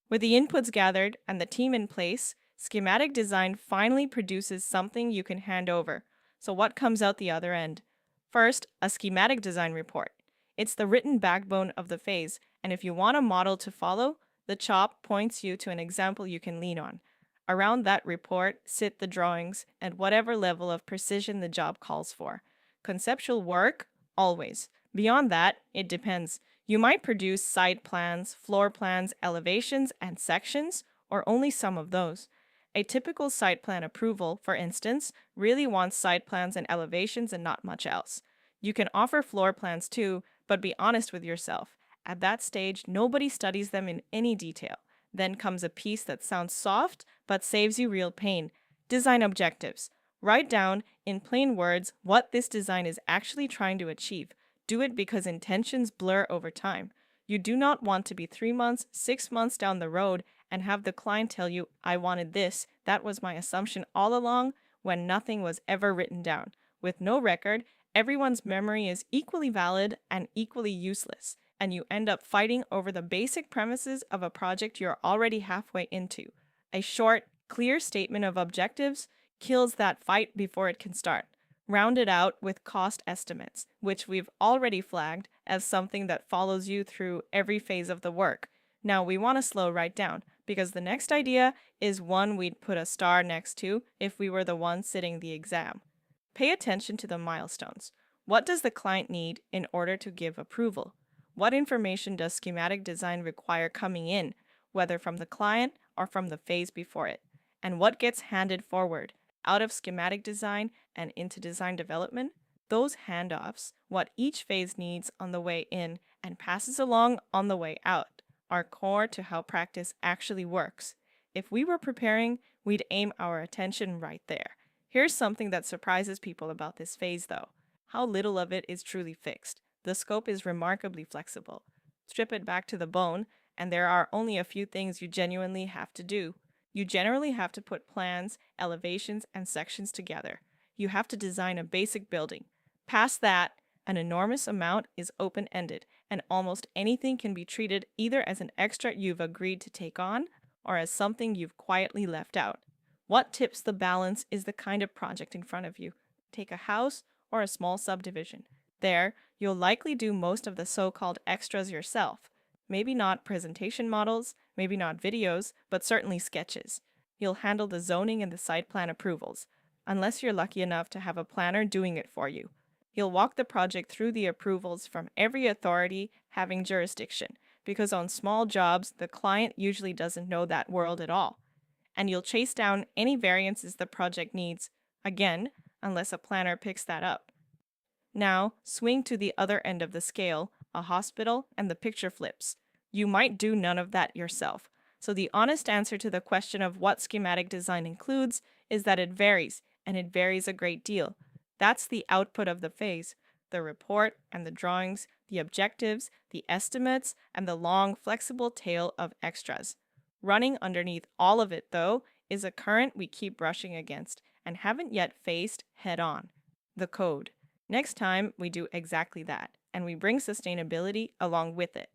With the inputs gathered and the team in place, schematic design finally produces something you can hand over. So, what comes out the other end? First, a schematic design report. It's the written backbone of the phase, and if you want a model to follow, the CHOP points you to an example you can lean on. Around that report sit the drawings and whatever level of precision the job calls for. Conceptual work? Always. Beyond that, it depends. You might produce site plans, floor plans, elevations, and sections, or only some of those. A typical site plan approval, for instance, really wants site plans and elevations and not much else. You can offer floor plans too, but be honest with yourself. At that stage, nobody studies them in any detail. Then comes a piece that sounds soft but saves you real pain. Design objectives. Write down, in plain words, what this design is actually trying to achieve. Do it because intentions blur over time. You do not want to be 3 months, 6 months down the road and have the client tell you, I wanted this, that was my assumption all along, when nothing was ever written down. With no record, everyone's memory is equally valid and equally useless, and you end up fighting over the basic premises of a project you're already halfway into. A short, clear statement of objectives kills that fight before it can start. Round it out with cost estimates, which we've already flagged as something that follows you through every phase of the work. Now we want to slow right down because the next idea is one we'd put a star next to if we were the one sitting the exam. Pay attention to the milestones. What does the client need in order to give approval? What information does schematic design require coming in, whether from the client or from the phase before it? And what gets handed forward out of schematic design and into design development? Those handoffs, what each phase needs on the way in and passes along on the way out, are core to how practice actually works. If we were preparing, we'd aim our attention right there. Here's something that surprises people about this phase, though: how little of it is truly fixed. The scope is remarkably flexible. Strip it back to the bone, and there are only a few things you genuinely have to do. You generally have to put plans, elevations, and sections together. You have to design a basic building. Past that, an enormous amount is open-ended, and almost anything can be treated either as an extra you've agreed to take on or as something you've quietly left out. What tips the balance is the kind of project in front of you. Take a house or a small subdivision. There, you'll likely do most of the so-called extras yourself. Maybe not presentation models, maybe not videos, but certainly sketches. You'll handle the zoning and the site plan approvals, unless you're lucky enough to have a planner doing it for you. You'll walk the project through the approvals from every authority having jurisdiction, because on small jobs, the client usually doesn't know that world at all. And you'll chase down any variances the project needs, again, unless a planner picks that up. Now, swing to the other end of the scale, a hospital, and the picture flips. You might do none of that yourself. So the honest answer to the question of what schematic design includes is that it varies, and it varies a great deal. That's the output of the phase: the report and the drawings, the objectives, the estimates, and the long, flexible tail of extras. Running underneath all of it, though, is a current we keep brushing against and haven't yet faced head on: the code. Next time, we do exactly that, and we bring sustainability along with it.